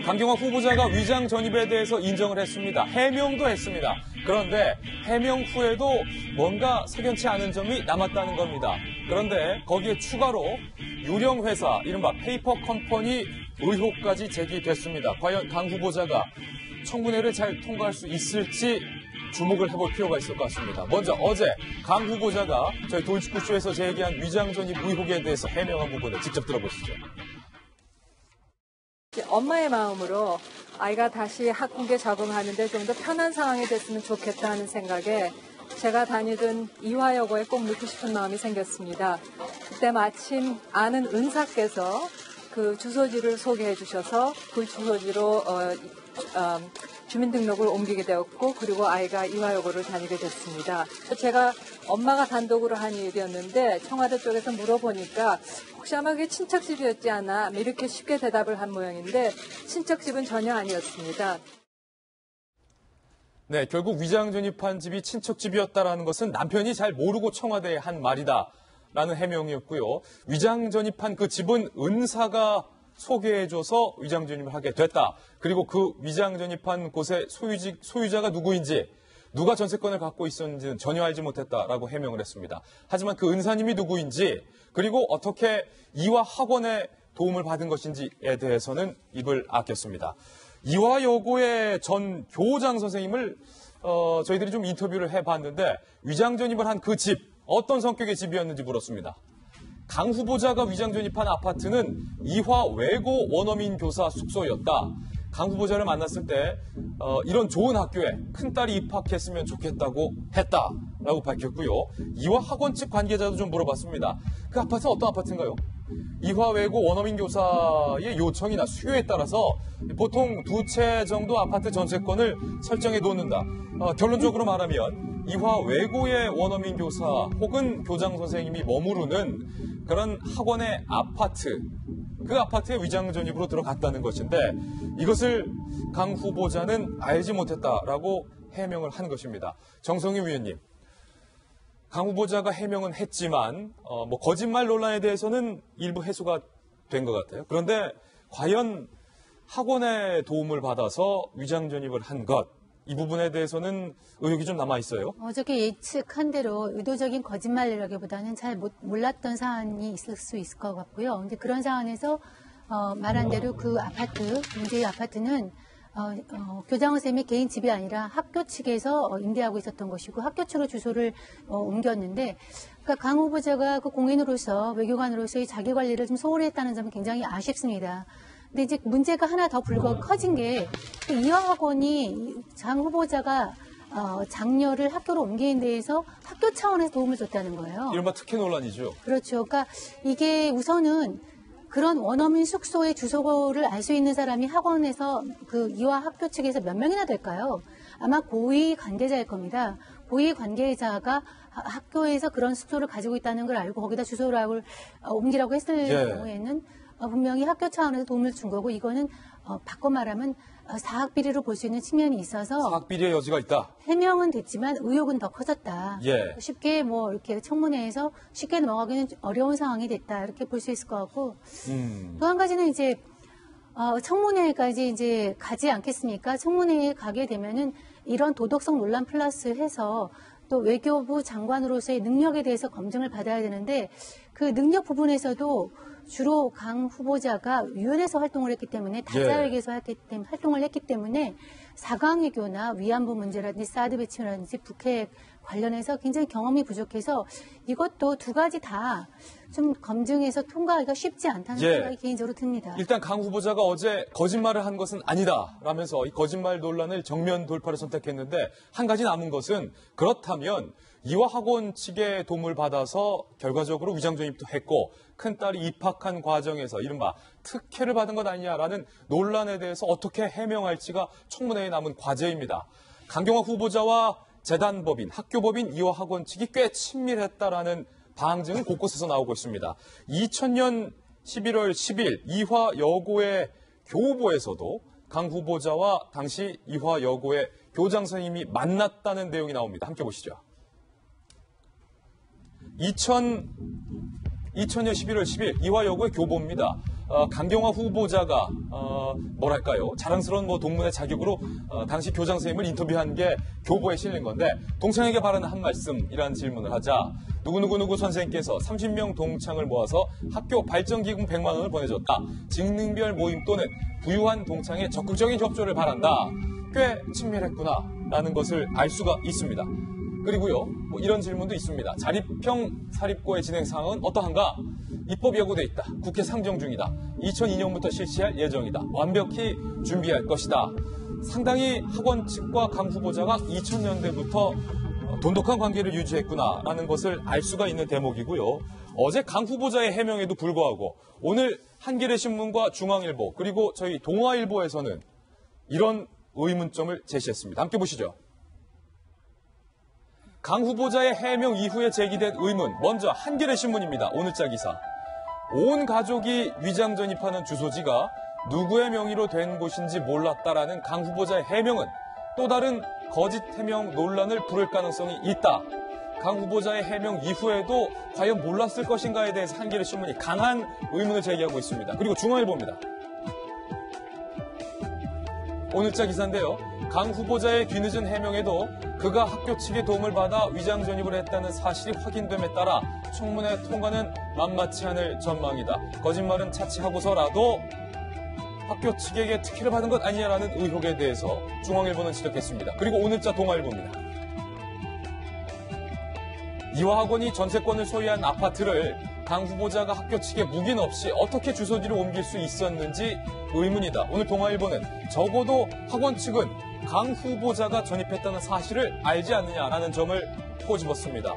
강경화 후보자가 위장 전입에 대해서 인정을 했습니다. 해명도 했습니다. 그런데 해명 후에도 뭔가 석연치 않은 점이 남았다는 겁니다. 그런데 거기에 추가로 유령 회사, 이른바 페이퍼 컴퍼니 의혹까지 제기됐습니다. 과연 강 후보자가 청문회를 잘 통과할 수 있을지 주목을 해볼 필요가 있을 것 같습니다. 먼저 어제 강 후보자가 저희 돌직구쇼에서 제기한 위장 전입 의혹에 대해서 해명한 부분을 직접 들어보시죠. 엄마의 마음으로 아이가 다시 학군에 적응하는데 좀 더 편한 상황이 됐으면 좋겠다 하는 생각에 제가 다니던 이화여고에 꼭 묻고 싶은 마음이 생겼습니다. 그때 마침 아는 은사께서 그 주소지를 소개해 주셔서 그 주소지로 주민등록을 옮기게 되었고, 그리고 아이가 이화여고를 다니게 됐습니다. 제가 엄마가 단독으로 한 일이었는데 청와대 쪽에서 물어보니까 혹시 아마 그게 친척집이었지 않아? 이렇게 쉽게 대답을 한 모양인데 친척집은 전혀 아니었습니다. 네, 결국 위장 전입한 집이 친척집이었다라는 것은 남편이 잘 모르고 청와대에 한 말이다라는 해명이었고요. 위장 전입한 그 집은 은사가 소개해줘서 위장 전입을 하게 됐다. 그리고 그 위장 전입한 곳의 소유자가 누구인지, 누가 전세권을 갖고 있었는지는 전혀 알지 못했다라고 해명을 했습니다. 하지만 그 은사님이 누구인지, 그리고 어떻게 이화 학원의 도움을 받은 것인지에 대해서는 입을 아꼈습니다. 이화여고의 전 교장 선생님을 저희들이 좀 인터뷰를 해봤는데 위장 전입을 한 그 집, 어떤 성격의 집이었는지 물었습니다. 강 후보자가 위장 전입한 아파트는 이화 외고 원어민 교사 숙소였다. 강 후보자를 만났을 때 이런 좋은 학교에 큰딸이 입학했으면 좋겠다고 했다라고 밝혔고요. 이화 학원 측 관계자도 좀 물어봤습니다. 그 아파트는 어떤 아파트인가요? 이화 외고 원어민 교사의 요청이나 수요에 따라서 보통 2채 정도 아파트 전세권을 설정해 놓는다. 결론적으로 말하면 이화 외고의 원어민 교사 혹은 교장 선생님이 머무르는 그런 학원의 아파트, 그 아파트에 위장 전입으로 들어갔다는 것인데 이것을 강 후보자는 알지 못했다라고 해명을 한 것입니다. 정성희 위원님, 강 후보자가 해명은 했지만 거짓말 논란에 대해서는 일부 해소가 된 것 같아요. 그런데 과연 학원의 도움을 받아서 위장 전입을 한 것, 이 부분에 대해서는 의혹이 좀 남아 있어요. 어저께 예측한 대로 의도적인 거짓말이라기보다는 잘 몰랐던 사안이 있을 수 있을 것 같고요. 근데 그런 상황에서 말한 대로 그 아파트, 문제의 아파트는 교장 선생님이 개인 집이 아니라 학교 측에서 임대하고 있었던 것이고 학교 측으로 주소를 옮겼는데, 그러니까 강 후보자가 그 공인으로서 외교관으로서의 자기 관리를 좀 소홀히 했다는 점은 굉장히 아쉽습니다. 근데 이제 문제가 하나 더 커진 게 이화학원이 장 후보자가 장녀를 학교로 옮기는 데에서 학교 차원에서 도움을 줬다는 거예요. 이른바 특혜 논란이죠. 그렇죠. 그러니까 이게 우선은 그런 원어민 숙소의 주소를 알 수 있는 사람이 학원에서 그 이화 학교 측에서 몇 명이나 될까요? 아마 고위 관계자일 겁니다. 고위 관계자가 학교에서 그런 숙소를 가지고 있다는 걸 알고 거기다 주소를 옮기라고 했을 경우에는 분명히 학교 차원에서 도움을 준 거고, 이거는 바꿔 말하면 사학비리로 볼 수 있는 측면이 있어서 사학비리의 여지가 있다. 해명은 됐지만 의혹은 더 커졌다. 예. 쉽게 이렇게 청문회에서 쉽게 넘어가기는 어려운 상황이 됐다, 이렇게 볼 수 있을 것 같고, 또 한 가지는 이제 청문회까지 이제 가지 않겠습니까? 청문회에 가게 되면은 이런 도덕성 논란 플러스 해서 또 외교부 장관으로서의 능력에 대해서 검증을 받아야 되는데, 그 능력 부분에서도 주로 강 후보자가 위원회에서 활동을 했기 때문에, 다자회계에서 활동을 했기 때문에 4강 외교나 위안부 문제라든지 사드 배치라든지 북핵 관련해서 굉장히 경험이 부족해서 이것도 두 가지 다 좀 검증해서 통과하기가 쉽지 않다는 생각이 개인적으로 듭니다. 일단 강 후보자가 어제 거짓말을 한 것은 아니다 라면서 이 거짓말 논란을 정면 돌파를 선택했는데, 한 가지 남은 것은 그렇다면 이화학원 측의 도움을 받아서 결과적으로 위장 전입도 했고 큰딸이 입학한 과정에서 이른바 특혜를 받은 것 아니냐라는 논란에 대해서 어떻게 해명할지가 청문회에 남은 과제입니다. 강경화 후보자와 재단법인, 학교법인 이화학원 측이 꽤 친밀했다라는 방증은 곳곳에서 나오고 있습니다. 2000년 11월 10일 이화여고의 교보에서도 강 후보자와 당시 이화여고의 교장 선생님이 만났다는 내용이 나옵니다. 함께 보시죠. 2000년 11월 10일 이화여고의 교보입니다. 강경화 후보자가 뭐랄까요, 자랑스러운 동문의 자격으로 당시 교장 선생님을 인터뷰한 게 교보에 실린 건데, 동창에게 바라는 한 말씀이라는 질문을 하자 누구 선생님께서 30명 동창을 모아서 학교 발전기금 100만 원을 보내줬다. 직능별 모임 또는 부유한 동창의 적극적인 협조를 바란다. 꽤 친밀했구나라는 것을 알 수가 있습니다. 그리고요, 이런 질문도 있습니다. 자립형 사립고의 진행 상황은 어떠한가? 입법 예고돼 있다. 국회 상정 중이다. 2002년부터 실시할 예정이다. 완벽히 준비할 것이다. 상당히 학원 측과 강 후보자가 2000년대부터 돈독한 관계를 유지했구나라는 것을 알 수가 있는 대목이고요. 어제 강 후보자의 해명에도 불구하고 오늘 한겨레 신문과 중앙일보 그리고 저희 동아일보에서는 이런 의문점을 제시했습니다. 함께 보시죠. 강 후보자의 해명 이후에 제기된 의문, 먼저 한겨레 신문입니다. 오늘자 기사. 온 가족이 위장 전입하는 주소지가 누구의 명의로 된 곳인지 몰랐다라는 강 후보자의 해명은 또 다른 거짓 해명 논란을 부를 가능성이 있다. 강 후보자의 해명 이후에도 과연 몰랐을 것인가에 대해서 한겨레 신문이 강한 의문을 제기하고 있습니다. 그리고 중앙일보입니다. 오늘자 기사인데요. 강 후보자의 뒤늦은 해명에도 그가 학교 측의 도움을 받아 위장 전입을 했다는 사실이 확인됨에 따라 청문회 통과는 만만치 않을 전망이다. 거짓말은 차치하고서라도 학교 측에게 특혜를 받은 것 아니냐라는 의혹에 대해서 중앙일보는 지적했습니다. 그리고 오늘자 동아일보입니다. 이화학원이 전세권을 소유한 아파트를 강 후보자가 학교 측에 묵인 없이 어떻게 주소지를 옮길 수 있었는지 의문이다. 오늘 동아일보는 적어도 학원 측은 강 후보자가 전입했다는 사실을 알지 않느냐라는 점을 꼬집었습니다.